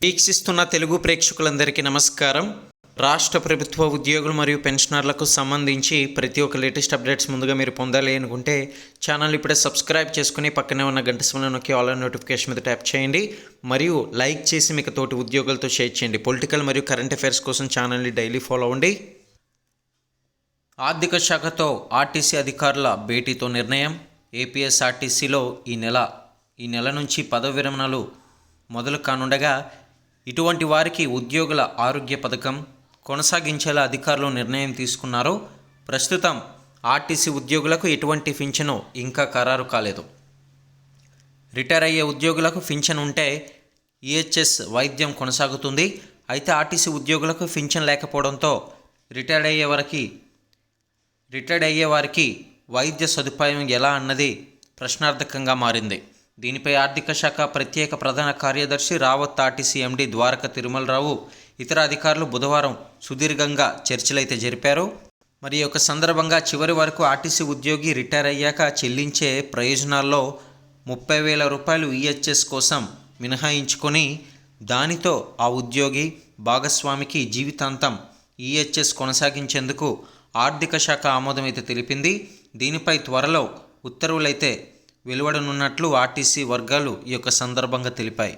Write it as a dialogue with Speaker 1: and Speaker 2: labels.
Speaker 1: వీక్షిస్తున్న తెలుగు ప్రేక్షకులందరికీ నమస్కారం. రాష్ట్ర ప్రభుత్వ ఉద్యోగులు మరియు పెన్షనర్లకు సంబంధించి ప్రతి ఒక్క లేటెస్ట్ అప్డేట్స్ ముందుగా మీరు పొందాలి అనుకుంటే ఛానల్ ఇప్పుడే సబ్స్క్రైబ్ చేసుకుని పక్కనే ఉన్న గంట సింబల్ నొక్కి ఆల్ నోటిఫికేషన్ మీద ట్యాప్ చేయండి మరియు లైక్ చేసి మీకు తోటి ఉద్యోగులతో షేర్ చేయండి. పొలిటికల్ మరియు కరెంట్ అఫైర్స్ కోసం ఛానల్ని డైలీ ఫాలో అవ్వండి. ఆర్థిక శాఖతో ఆర్టీసీ అధికారుల భేటీతో నిర్ణయం. ఏపీఎస్ఆర్టీసీలో ఈ నెల నుంచి పదవి విరమణలు మొదలు కానుండగా ఇటువంటి వారికి ఉద్యోగుల ఆరోగ్య పథకం కొనసాగించేలా అధికారులు నిర్ణయం తీసుకున్నారు. ప్రస్తుతం ఆర్టీసీ ఉద్యోగులకు ఎటువంటి పింఛను ఇంకా ఖరారు కాలేదు. రిటైర్ అయ్యే ఉద్యోగులకు పింఛన్ ఉంటే ఈహెచ్ఎస్ వైద్యం కొనసాగుతుంది. అయితే ఆర్టీసీ ఉద్యోగులకు పింఛన్ లేకపోవడంతో రిటైర్డ్ అయ్యే వారికి వైద్య సదుపాయం ఎలా అన్నది ప్రశ్నార్థకంగా మారింది. దీనిపై ఆర్థిక శాఖ ప్రత్యేక ప్రధాన కార్యదర్శి రావత్, ఆర్టీసీ ఎండీ ద్వారక తిరుమలరావు, ఇతర అధికారులు బుధవారం సుదీర్ఘంగా చర్చలైతే జరిపారు. మరి ఈ యొక్క సందర్భంగా చివరి వరకు ఆర్టీసీ ఉద్యోగి రిటైర్ అయ్యాక చెల్లించే ప్రయోజనాల్లో 30,000 రూపాయలు ఈహెచ్ఎస్ కోసం మినహాయించుకొని దానితో ఆ ఉద్యోగి భాగస్వామికి జీవితాంతం ఈహెచ్ఎస్ కొనసాగించేందుకు ఆర్థిక శాఖ ఆమోదం అయితే తెలిపింది. దీనిపై త్వరలో ఉత్తర్వులైతే వెలువడనున్నట్లు ఆర్టీసీ వర్గాలు ఈ యొక్క సందర్భంగా తెలిపాయి.